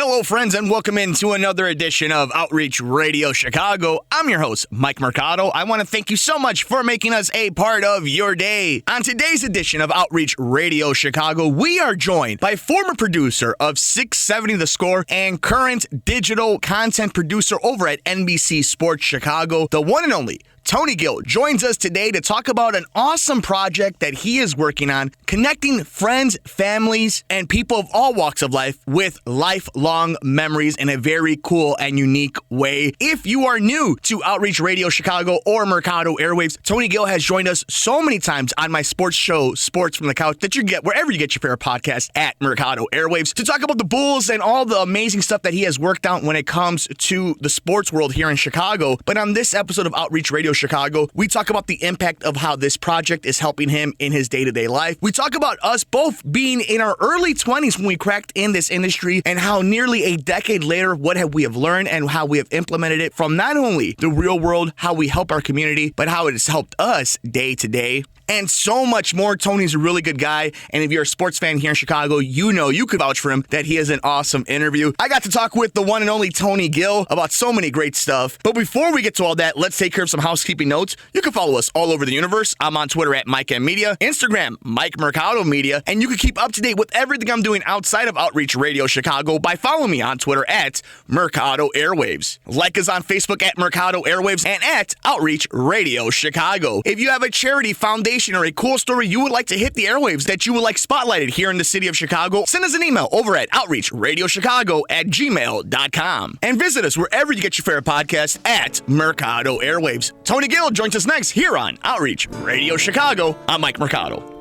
Hello, friends, and welcome into another edition of Outreach Radio Chicago. I'm your host, Mike Mercado. I want to thank you so much for making us a part of your day. On today's edition of Outreach Radio Chicago, we are joined by former producer of 670 The Score and current digital content producer over at NBC Sports Chicago, the one and only Tony Gill joins us today to talk about an awesome project that he is working on, connecting friends, families, and people of all walks of life with lifelong memories in a very cool and unique way. If you are new to Outreach Radio Chicago or Mercado Airwaves, Tony Gill has joined us so many times on my sports show, Sports from the Couch, that you get wherever you get your favorite podcast at Mercado Airwaves, to talk about the Bulls and all the amazing stuff that he has worked out when it comes to the sports world here in Chicago. But on this episode of Outreach Radio Chicago, we talk about the impact of how this project is helping him in his day-to-day life. We talk about us both being in our early 20s when we cracked in this industry, and how nearly a decade later, what have we have learned and how we have implemented it from not only the real world, how we help our community, but how it has helped us day to day. And so much more. Tony's a really good guy, and if you're a sports fan here in Chicago, you know you could vouch for him that he is an awesome interview. I got to talk with the one and only Tony Gill about so many great stuff. But before we get to all that, let's take care of some housekeeping notes. You can follow us all over the universe. I'm on Twitter at Mike M Media, Instagram Mike Mercado Media, and you can keep up to date with everything I'm doing outside of Outreach Radio Chicago by following me on Twitter at Mercado Airwaves. Like us on Facebook at Mercado Airwaves and at Outreach Radio Chicago. If you have a charity, foundation, or a cool story you would like to hit the airwaves that you would like spotlighted here in the city of Chicago, send us an email over at outreachradiochicago@gmail.com. And visit us wherever you get your favorite podcast at Mercado Airwaves. Tony Gill joins us next here on Outreach Radio Chicago. I'm Mike Mercado.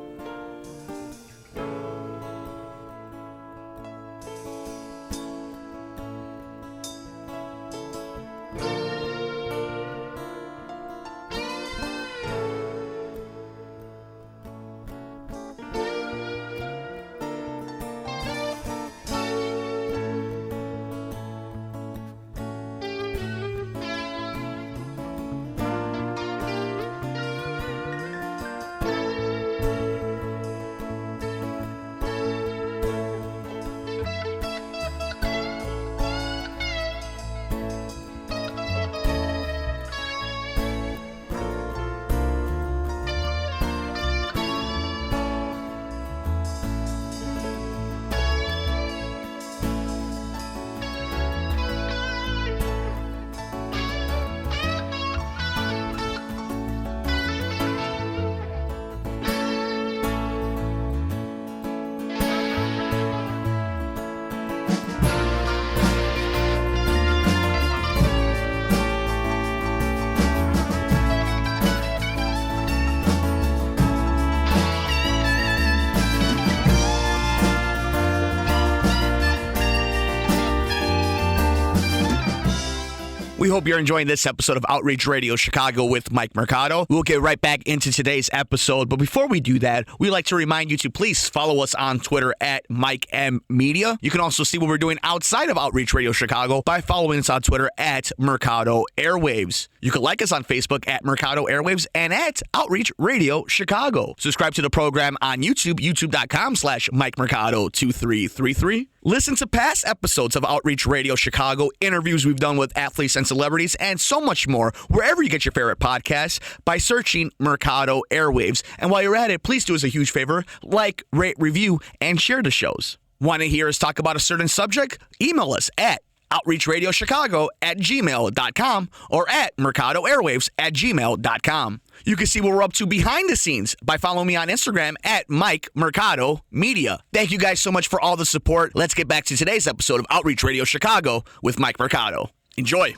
We hope you're enjoying this episode of Outreach Radio Chicago with Mike Mercado. We'll get right back into today's episode, but before we do that, we'd like to remind you to please follow us on Twitter at Mike M Media. You can also see what we're doing outside of Outreach Radio Chicago by following us on Twitter at Mercado Airwaves. You can like us on Facebook at Mercado Airwaves and at Outreach Radio Chicago. Subscribe to the program on YouTube, youtube.com/Mike Mercado 2333. Listen to past episodes of Outreach Radio Chicago, interviews we've done with athletes and celebrities, and so much more wherever you get your favorite podcasts by searching Mercado Airwaves. And while you're at it, please do us a huge favor, like, rate, review, and share the shows. Want to hear us talk about a certain subject? Email us at outreachradiochicago@gmail.com or at mercadoairwaves@gmail.com. You can see what we're up to behind the scenes by following me on Instagram at Mike Mercado Media. Thank you guys so much for all the support. Let's get back to today's episode of Outreach Radio Chicago with Mike Mercado. Enjoy.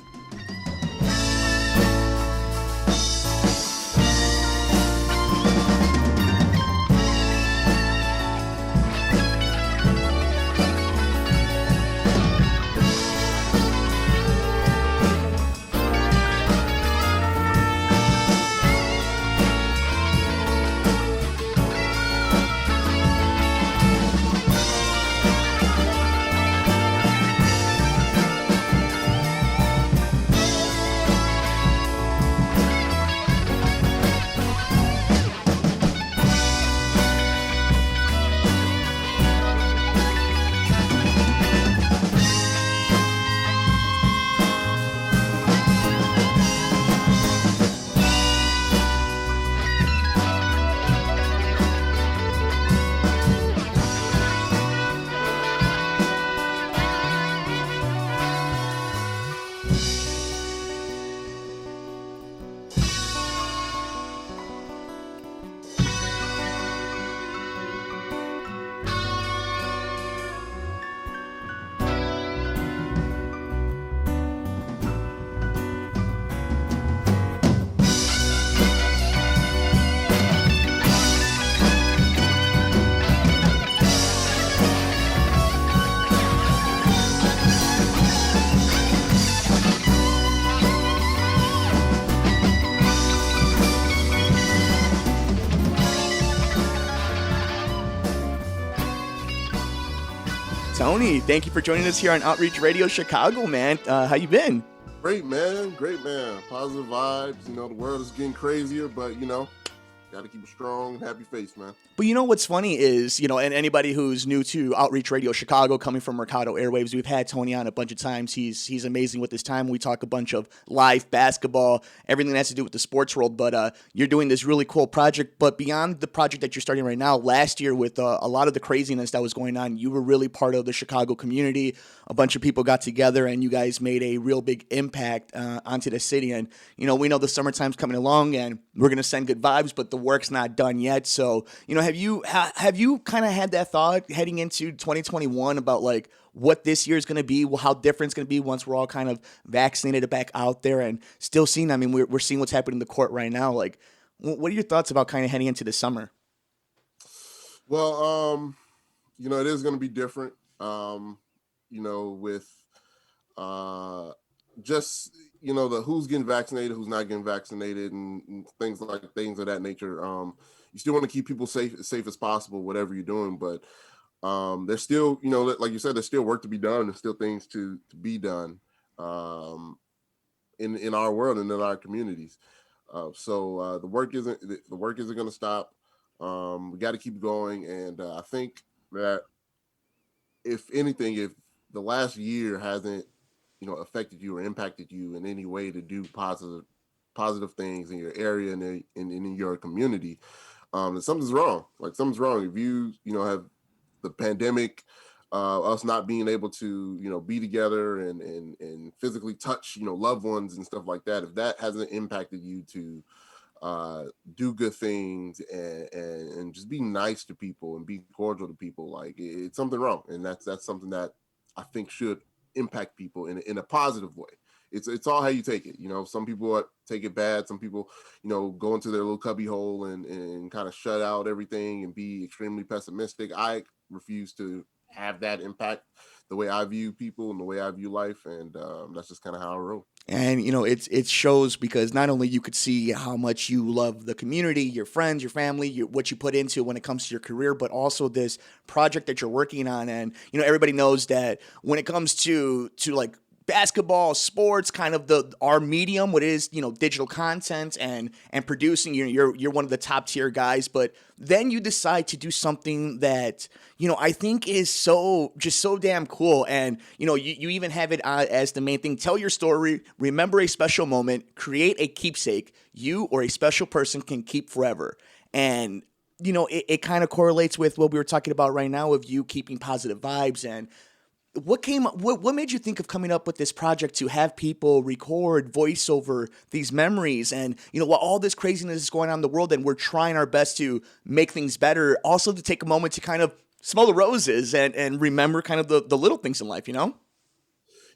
Tony, thank you for joining us here on Outreach Radio Chicago, man. How you been? Great, man. Positive vibes. The world is getting crazier, but, got to keep a strong and happy face, man. But what's funny is, and anybody who's new to Outreach Radio Chicago coming from Mercado Airwaves, we've had Tony on a bunch of times. He's amazing with his time. We talk a bunch of live basketball, everything that has to do with the sports world. But you're doing this really cool project. But beyond the project that you're starting right now, last year with a lot of the craziness that was going on, you were really part of the Chicago community. A bunch of people got together and you guys made a real big impact onto the city. And, we know the summertime's coming along and we're going to send good vibes, but the work's not done yet. So, have you kind of had that thought heading into 2021 about like what this year is going to be, how different it's going to be once we're all kind of vaccinated back out there and still seeing? I mean, we're seeing what's happening in the court right now. Like, what are your thoughts about kind of heading into the summer? Well, it is going to be different. With just the who's getting vaccinated, who's not getting vaccinated, and things of that nature. You still want to keep people safe as possible, whatever you're doing. But there's still, like you said, there's still work to be done. There's still things to be done in our world and in our communities. So the work isn't going to stop. We got to keep going, and I think that if anything, if the last year hasn't affected you or impacted you in any way to do positive things in your area and in your community, then something's wrong. Like something's wrong. If you have the pandemic, us not being able to be together and physically touch loved ones and stuff like that, if that hasn't impacted you to do good things and just be nice to people and be cordial to people, like it's something wrong. And that's something that I think should impact people in a positive way. It's all how you take it. Some people take it bad. Some people, go into their little cubby hole and kind of shut out everything and be extremely pessimistic. I refuse to have that impact the way I view people and the way I view life. And that's just kind of how I roll. And, it shows because not only you could see how much you love the community, your friends, your family, what you put into when it comes to your career, but also this project that you're working on. And, everybody knows that when it comes to like basketball, sports, kind of our medium, what is, digital content and producing, you're one of the top tier guys, but then you decide to do something that, I think is so damn cool. And, you even have it as the main thing. Tell your story, remember a special moment, create a keepsake you or a special person can keep forever. And, it kind of correlates with what we were talking about right now of you keeping positive vibes. And what made you think of coming up with this project to have people record voice over these memories? And, while all this craziness is going on in the world and we're trying our best to make things better, also to take a moment to kind of smell the roses and remember kind of the little things in life,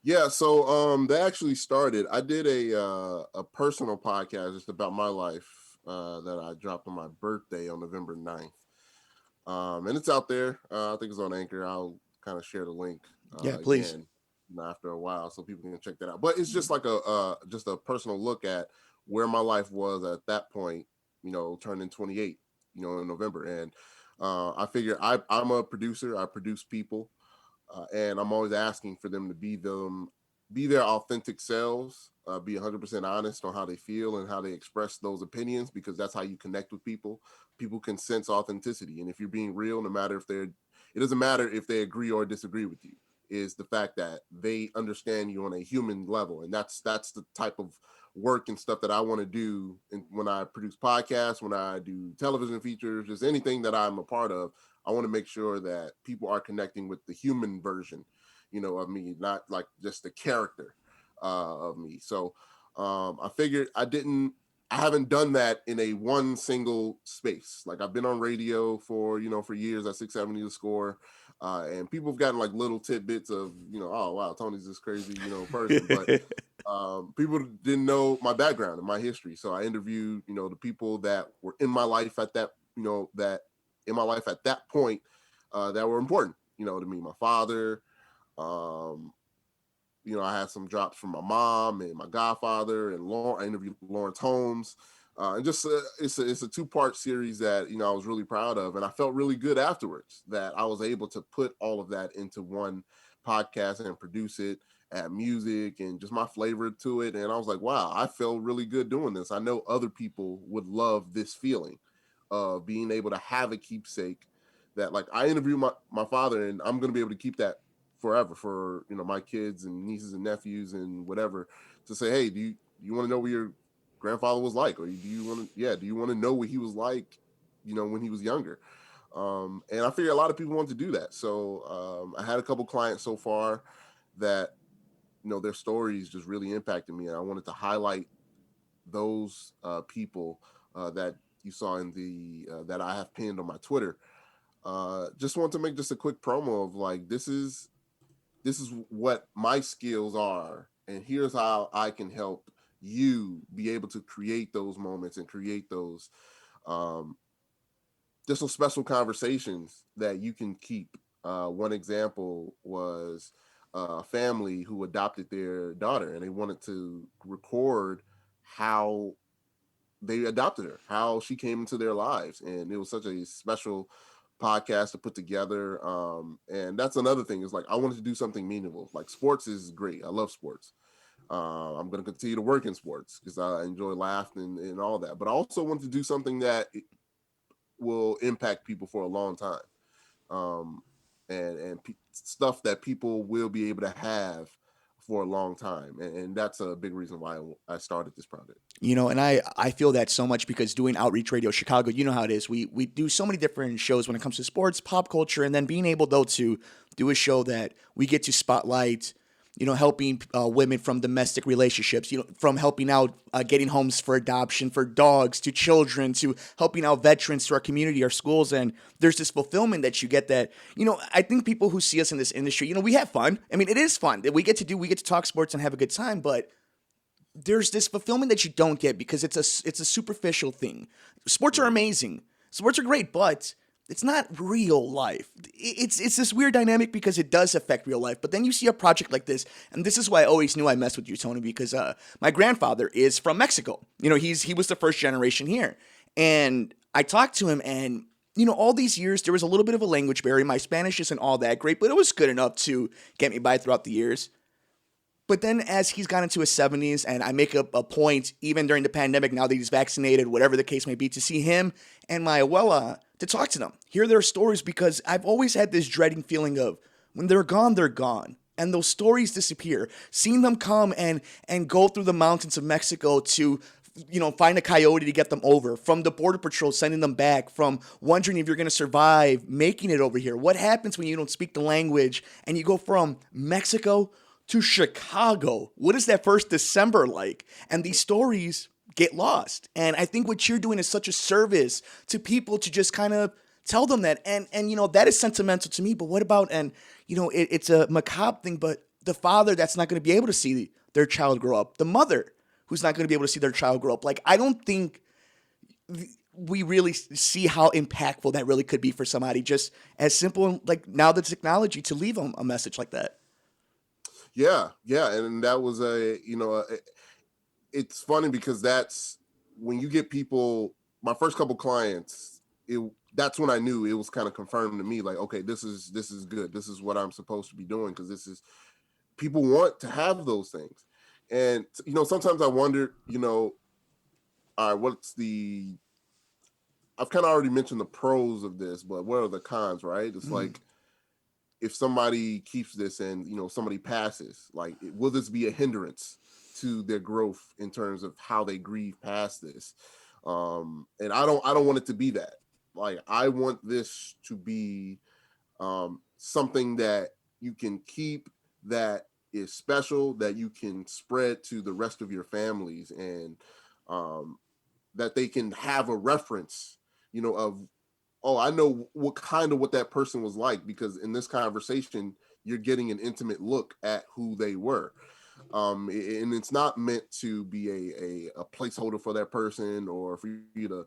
Yeah, so that actually started. I did a personal podcast just about my life that I dropped on my birthday on November 9th. And it's out there. I think it's on Anchor. I'll kind of share the link. Yeah, please. Again, after a while, so people can check that out. But it's just like just a personal look at where my life was at that point. Turning 28. In November, and I figure I'm a producer. I produce people, and I'm always asking for them to be their authentic selves, be 100% honest on how they feel and how they express those opinions, because that's how you connect with people. People can sense authenticity, and if you're being real, it doesn't matter if they agree or disagree with you. Is the fact that they understand you on a human level, and that's the type of work and stuff that I want to do. And when I produce podcasts, when I do television features, just anything that I'm a part of, I want to make sure that people are connecting with the human version, of me, not like just the character of me. So I figured I haven't done that in a one single space. Like I've been on radio for years at 670 The Score. And people have gotten like little tidbits of, oh, wow, Tony's this crazy, person. But people didn't know my background and my history. So I interviewed, the people that were in my life at that, at that point that were important, to me. My father, I had some drops from my mom and my godfather and I interviewed Lawrence Holmes. And just it's a two-part series that I was really proud of, and I felt really good afterwards that I was able to put all of that into one podcast and produce it, add music and just my flavor to it. And I was like, wow, I feel really good doing this. I know other people would love this feeling of being able to have a keepsake that, like, I interview my father, and I'm going to be able to keep that forever for my kids and nieces and nephews and whatever, to say, hey, do you want to know what your grandfather was like, or do you want to know what he was like when he was younger? And I figure a lot of people want to do that. So I had a couple clients so far that their stories just really impacted me, and I wanted to highlight those people that you saw in the that I have pinned on my Twitter. Just want to make just a quick promo of, like, this is what my skills are, and here's how I can help you be able to create those moments and create those um, just some special conversations that you can keep. One example was a family who adopted their daughter, and they wanted to record how they adopted her, how she came into their lives, and it was such a special podcast to put together. And that's another thing, is like, I wanted to do something meaningful. Like, sports is great. I love sports. I'm going to continue to work in sports because I enjoy laughing and all that. But I also want to do something that will impact people for a long time, um, and stuff that people will be able to have for a long time. And that's a big reason why I started this project. And I feel that so much because doing Outreach Radio Chicago, you know how it is. We do so many different shows when it comes to sports, pop culture, and then being able, though, to do a show that we get to spotlight, helping women from domestic relationships, from helping out getting homes for adoption for dogs, to children, to helping out veterans, to our community, our schools. And there's this fulfillment that you get that, I think people who see us in this industry, we have fun. I mean, it is fun. We get to talk sports and have a good time, but there's this fulfillment that you don't get because it's a superficial thing. Sports are amazing. Sports are great, but it's not real life. It's this weird dynamic because it does affect real life. But then you see a project like this, and this is why I always knew I messed with you, Tony, because my grandfather is from Mexico. He was the first generation here, and I talked to him, and all these years there was a little bit of a language barrier. My Spanish isn't all that great, but it was good enough to get me by throughout the years. But then as he's gone into his 70s, and I make a point, even during the pandemic, now that he's vaccinated, whatever the case may be, to see him and my abuela, to talk to them, hear their stories, because I've always had this dreading feeling of when they're gone, they're gone. And those stories disappear. Seeing them come and go through the mountains of Mexico to find a coyote to get them over, from the Border Patrol sending them back, from wondering if you're going to survive making it over here. What happens when you don't speak the language and you go from Mexico to Chicago? What is that first December like? And these stories get lost. And I think what you're doing is such a service to people, to just kind of tell them that. And that is sentimental to me. But what about, and it's a macabre thing, but the father that's not going to be able to see their child grow up, the mother who's not going to be able to see their child grow up. Like, I don't think we really see how impactful that really could be for somebody, just as simple, like, now the technology, to leave them a message like that. Yeah, and that was it's funny because that's when you get people. My first couple clients, that's when I knew it was kind of confirmed to me, like, okay, this is good. This is what I'm supposed to be doing, because this is, people want to have those things. And sometimes I wonder, all right, I've kind of already mentioned the pros of this, but what are the cons, right? It's like, if somebody keeps this and somebody passes, like, will this be a hindrance to their growth in terms of how they grieve past this? And I don't want it to be that. Like, I want this to be something that you can keep, that is special, that you can spread to the rest of your families, and that they can have a reference, of, oh, I know what that person was like, because in this conversation, you're getting an intimate look at who they were. And it's not meant to be a placeholder for that person, or for you to,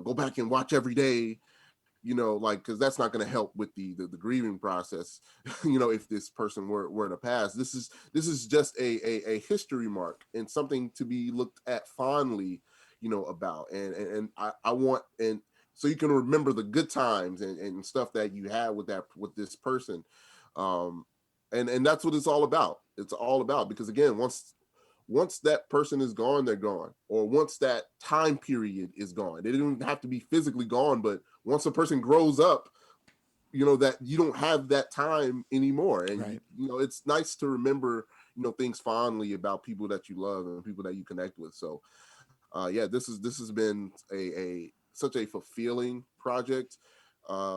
go back and watch every day, like, because that's not going to help with the grieving process. If this person were to pass, this is just a history mark, and something to be looked at fondly, about. And I want, and so you can remember the good times and stuff that you had with this person. Um, and that's what it's all about. It's all about, because again, once that person is gone, they're gone. Or once that time period is gone, they didn't have to be physically gone, but once a person grows up, that you don't have that time anymore. And Right. it's nice to remember things fondly about people that you love and people that you connect with. So yeah, this has been a such a fulfilling project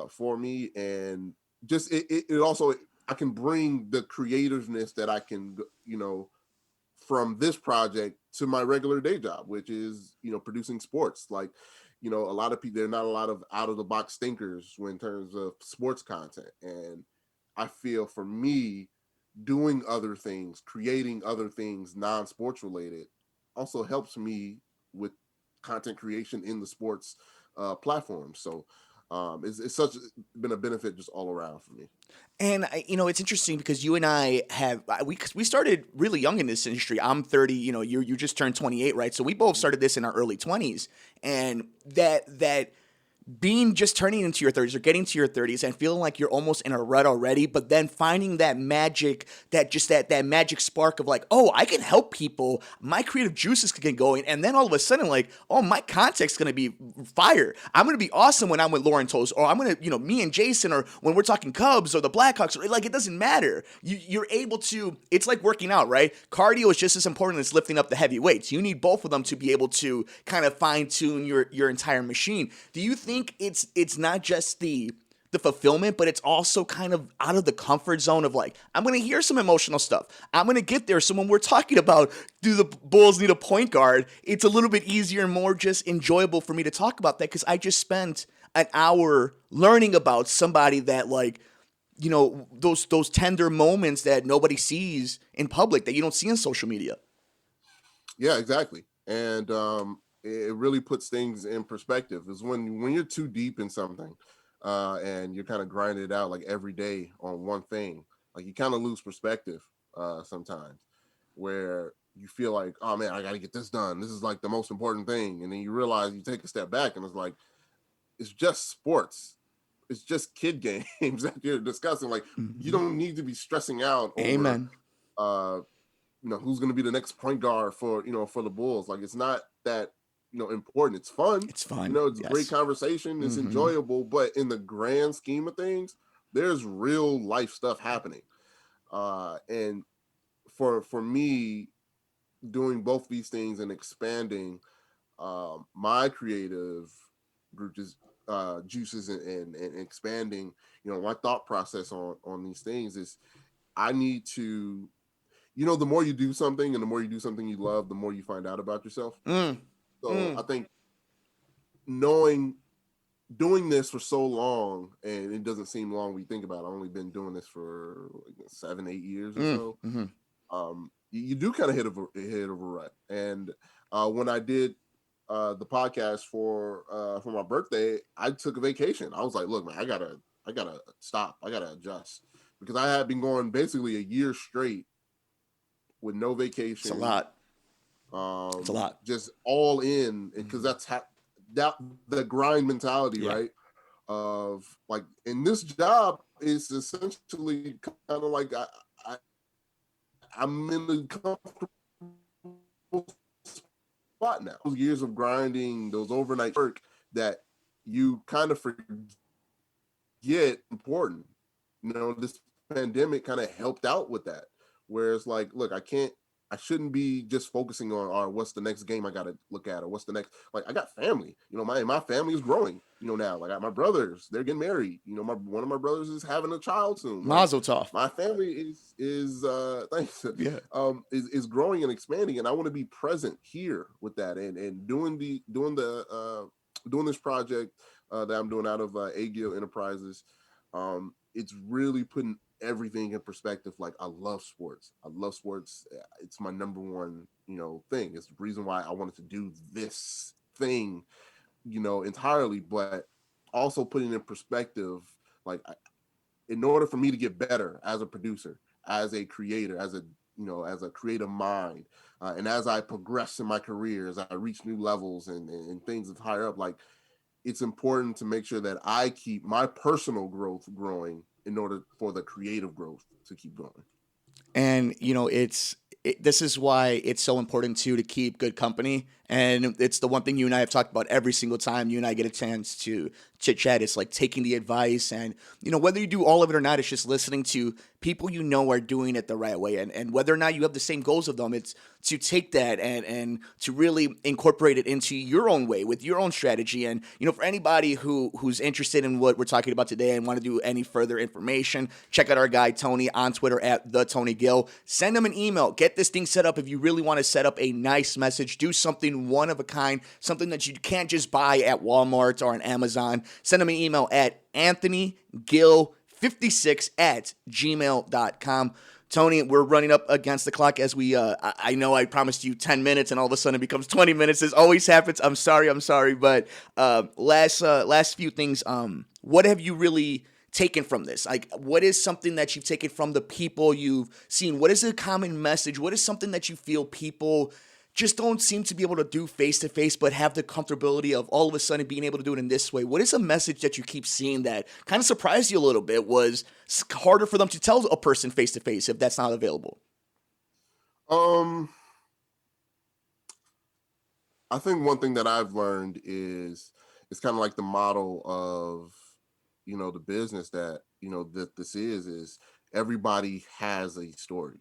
for me. And just it also, I can bring the creativeness that I can from this project to my regular day job, which is producing sports. Like, a lot of people, there are not a lot of out of the box thinkers in terms of sports content. And I feel, for me, doing other things, creating other things non-sports related, also helps me with content creation in the sports platform. So it's such been a benefit just all around for me. And it's interesting because you and I have 'cause we started really young in this industry. I'm 30. You just turned 28, right? So we both started this in our early 20s, and that being just turning into your 30s or getting to your 30s and feeling like you're almost in a rut already, but then finding that magic, that magic spark of like, oh, I can help people, my creative juices can get going, and then all of a sudden, like, oh, my content's gonna be fire. I'm gonna be awesome when I'm with Lauren Toes, or I'm gonna, me and Jason, or when we're talking Cubs or the Blackhawks, or, like, it doesn't matter. You're able to. It's like working out, right? Cardio is just as important as lifting up the heavy weights. You need both of them to be able to kind of fine tune your entire machine. Do you think it's not just the fulfillment, but it's also kind of out of the comfort zone of like, I'm going to hear some emotional stuff. I'm going to get there. So when we're talking about, do the Bulls need a point guard? It's a little bit easier and more just enjoyable for me to talk about that, because I just spent an hour learning about somebody that, like, those tender moments that nobody sees in public, that you don't see on social media. Yeah, exactly. And it really puts things in perspective. Is when you're too deep in something, and you're kind of grinding it out like every day on one thing, like you kind of lose perspective sometimes, where you feel like, oh man, I got to get this done. This is like the most important thing, and then you realize, you take a step back, and it's like, it's just sports. It's just kid games that you're discussing. Like, you don't need to be stressing out over Amen. uh who's going to be the next point guard for for the Bulls. Like, it's not that important. It's fun. It's fun. It's a great Yes. conversation. It's enjoyable, but in the grand scheme of things, there's real life stuff happening. And for me, doing both these things and expanding my creative group, just juices, and expanding my thought process on these things, is I need to, the more you do something, and the more you do something you love, the more you find out about yourself. So I think doing this for so long, and it doesn't seem long when you think about it. I've only been doing this for like 7-8 years or so. You do kind of hit a rut. And when I did the podcast for my birthday, I took a vacation. I was like, look, man, I gotta stop. I gotta adjust, because I had been going basically a year straight with no vacation. It's a lot. It's a lot. Just all in, because that's that the grind mentality, Yeah. right? Of like, in this job is essentially kind of like I'm in a comfortable spot now. Those years of grinding, those overnight work that you kind of forget important. This pandemic kind of helped out with that. Where it's like, look, I shouldn't be just focusing on what's the next game I got to look at, or what's the next, like, I got family, my family is growing, now, like, my brothers, they're getting married, one of my brothers is having a child soon. Mazel tov. My family is thanks, Yeah. is growing and expanding, and I want to be present here with that, and doing this project that I'm doing out of Agio Enterprises. It's really putting everything in perspective. Like, I love sports. It's my number one, thing. It's the reason why I wanted to do this thing, entirely. But also putting in perspective, like, in order for me to get better as a producer, as a creator, as a as a creative mind, and as I progress in my career, as I reach new levels and things that's higher up, like it's important to make sure that I keep my personal growth growing in order for the creative growth to keep going. And this is why it's so important too to keep good company. And it's the one thing you and I have talked about every single time you and I get a chance to chit chat. It's like taking the advice, and whether you do all of it or not, it's just listening to people are doing it the right way, and whether or not you have the same goals of them, it's to take that and to really incorporate it into your own way with your own strategy. And for anybody who's interested in what we're talking about today and want to do any further information, check out our guy Tony on Twitter at the Tony Gill. Send him an email. Get this thing set up. If you really want to set up a nice message, do something one of a kind, something that you can't just buy at Walmart or on Amazon. Send him an email at anthonygill56@gmail.com. Tony, we're running up against the clock as we, I know I promised you 10 minutes and all of a sudden it becomes 20 minutes. This always happens. I'm sorry. But last few things, what have you really taken from this? Like, what is something that you've taken from the people you've seen? What is a common message? What is something that you feel people just don't seem to be able to do face to face, but have the comfortability of all of a sudden being able to do it in this way? What is a message that you keep seeing that kind of surprised you a little bit, was harder for them to tell a person face to face if that's not available? I think one thing that I've learned is it's kind of like the model of, the business that, that this is everybody has a story.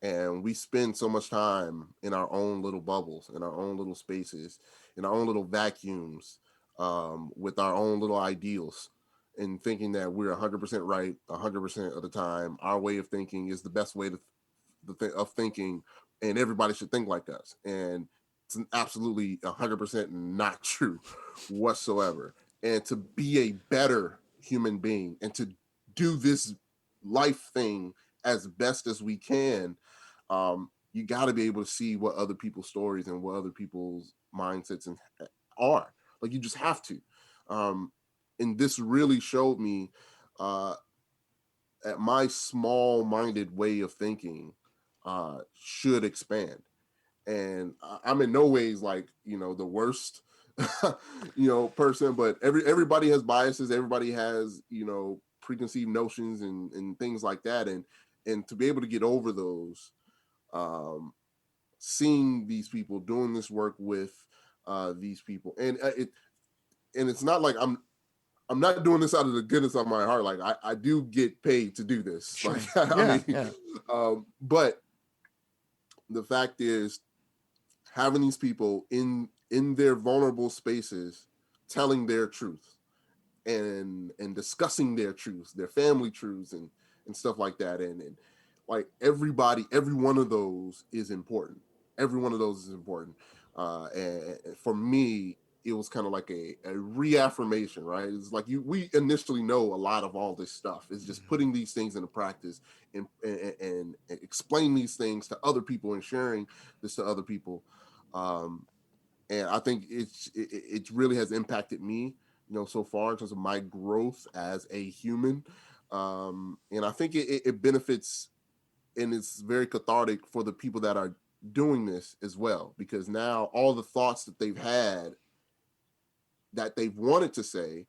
And we spend so much time in our own little bubbles, in our own little spaces, in our own little vacuums, with our own little ideals, and thinking that we're 100% right 100% of the time. Our way of thinking is the best way of thinking, and everybody should think like us. And it's absolutely 100% not true whatsoever. And to be a better human being and to do this life thing as best as we can, you got to be able to see what other people's stories and what other people's mindsets are. Like, you just have to. And this really showed me that my small-minded way of thinking should expand. And I'm in no ways like, the worst, person, but everybody has biases. Everybody has, preconceived notions and things like that. And to be able to get over those, seeing these people doing this work with these people, and it's not like I'm not doing this out of the goodness of my heart. Like, I do get paid to do this. Sure. Like, Yeah. But the fact is, having these people in their vulnerable spaces, telling their truth and discussing their truths, their family truths, and stuff like that, and like every one of those is important. Every one of those is important. And for me, it was kind of like a reaffirmation, right? It's like we initially know a lot of all this stuff. It's just putting these things into practice and explain these things to other people and sharing this to other people. And I think it really has impacted me, so far, in terms of my growth as a human. And I think it benefits, and it's very cathartic for the people that are doing this as well, because now all the thoughts that they've had, that they've wanted to say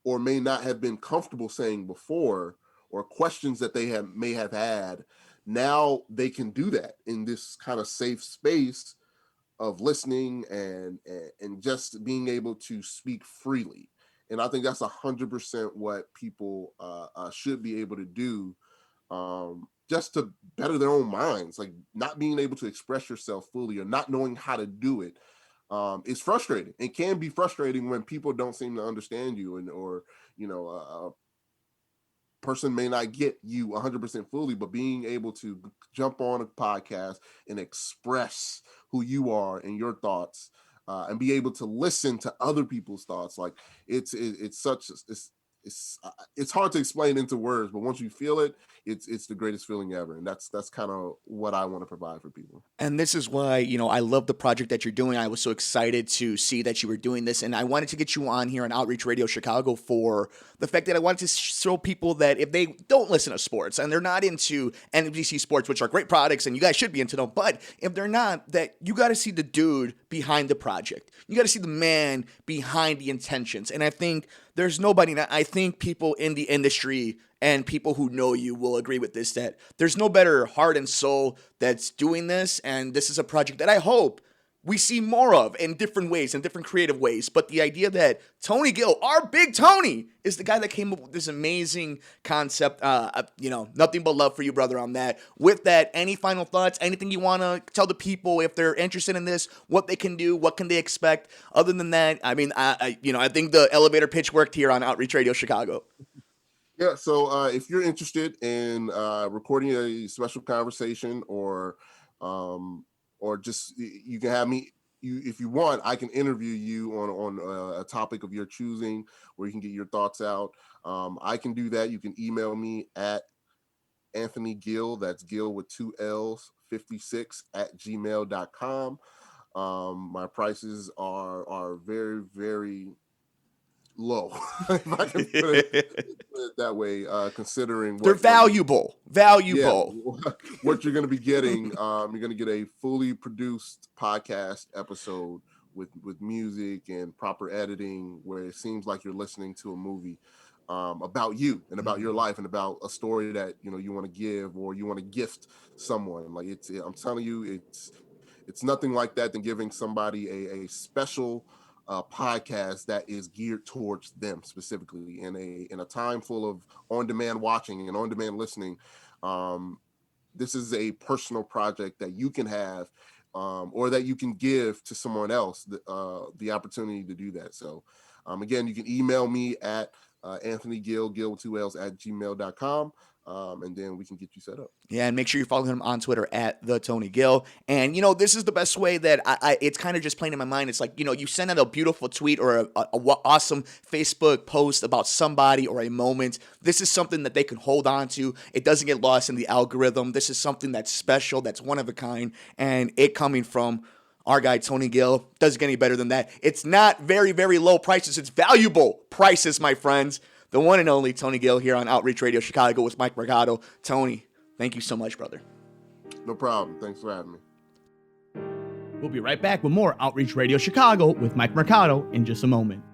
or may not have been comfortable saying before, or questions that they may have had, now they can do that in this kind of safe space of listening and just being able to speak freely. And I think that's 100% what people should be able to do, just to better their own minds. Like, not being able to express yourself fully or not knowing how to do it is frustrating. It can be frustrating when people don't seem to understand you, or a person may not get you 100% fully, but being able to jump on a podcast and express who you are and your thoughts, and be able to listen to other people's thoughts, like it's hard to explain into words, but once you feel it, it's the greatest feeling ever. And that's kind of what I want to provide for people. And this is why, I love the project that you're doing. I was so excited to see that you were doing this. And I wanted to get you on here on Outreach Radio Chicago for the fact that I wanted to show people that if they don't listen to sports and they're not into NBC Sports, which are great products and you guys should be into them, but if they're not, that you got to see the dude behind the project. You got to see the man behind the intentions. And I think there's nobody, I think people in the industry and people who know you will agree with this, that there's no better heart and soul that's doing this. And this is a project that I hope we see more of in different ways, in different creative ways. But the idea that Tony Gill, our big Tony, is the guy that came up with this amazing concept, nothing but love for you, brother, on that. With that, any final thoughts, anything you want to tell the people if they're interested in this, what they can do, what can they expect? Other than that, I mean, I think the elevator pitch worked here on Outreach Radio Chicago. Yeah, so if you're interested in recording a special conversation or just you can have me, if you want, I can interview you on a topic of your choosing where you can get your thoughts out. I can do that. You can email me at Anthony Gill, that's Gill with 2 L's, 56 @gmail.com. My prices are very, very low, if I can put it that way, considering they're valuable. Yeah, what you're going to be getting. You're going to get a fully produced podcast episode with music and proper editing, where it seems like you're listening to a movie about you and about your life and about a story that you want to give or you want to gift someone. Like I'm telling you, it's nothing like that than giving somebody a special podcast that is geared towards them specifically in a time full of on-demand watching and on-demand listening. This is a personal project that you can have or that you can give to someone else the opportunity to do that. So again, you can email me at Anthony Gill with 2 L's @gmail.com. And then we can get you set up. Yeah, and make sure you follow him on Twitter at the Tony Gill. And this is the best way that it's kind of just playing in my mind. It's like you send out a beautiful tweet or a awesome Facebook post about somebody or a moment. This is something that they can hold on to. It doesn't get lost in the algorithm. This is something that's special, that's one of a kind, and it coming from our guy Tony Gill doesn't get any better than that. It's not very, very low prices. It's valuable prices, my friends. The one and only Tony Gill here on Outreach Radio Chicago with Mike Mercado. Tony, thank you so much, brother. No problem. Thanks for having me. We'll be right back with more Outreach Radio Chicago with Mike Mercado in just a moment.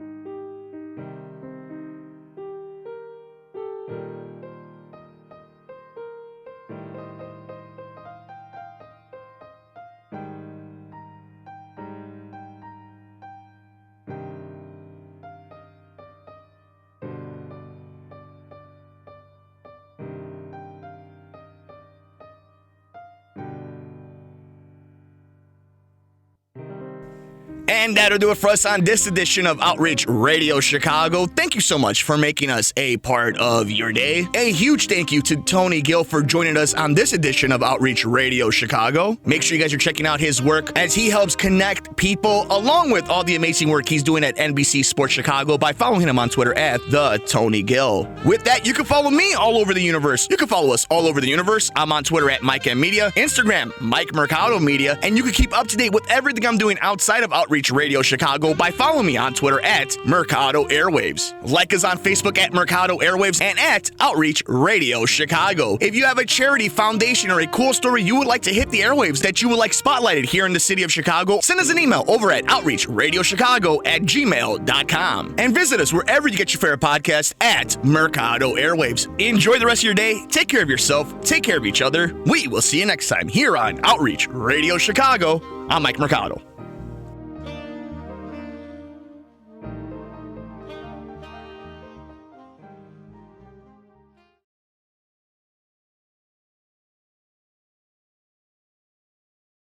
And that'll do it for us on this edition of Outreach Radio Chicago. Thank you so much for making us a part of your day. A huge thank you to Tony Gill for joining us on this edition of Outreach Radio Chicago. Make sure you guys are checking out his work as he helps connect people along with all the amazing work he's doing at NBC Sports Chicago by following him on Twitter at the Tony Gill. With that, you can follow me all over the universe. You can follow us all over the universe. I'm on Twitter at Mike M Media, Instagram, Mike Mercado Media, and you can keep up to date with everything I'm doing outside of Outreach Radio Chicago by following me on Twitter at Mercado Airwaves. Like us on Facebook at Mercado Airwaves and at Outreach Radio Chicago. If you have a charity, foundation, or a cool story you would like to hit the airwaves that you would like spotlighted here in the city of Chicago, send us an email over at outreachradiochicago@gmail.com. And visit us wherever you get your favorite podcast at Mercado Airwaves. Enjoy the rest of your day. Take care of yourself. Take care of each other. We will see you next time here on Outreach Radio Chicago. I'm Mike Mercado.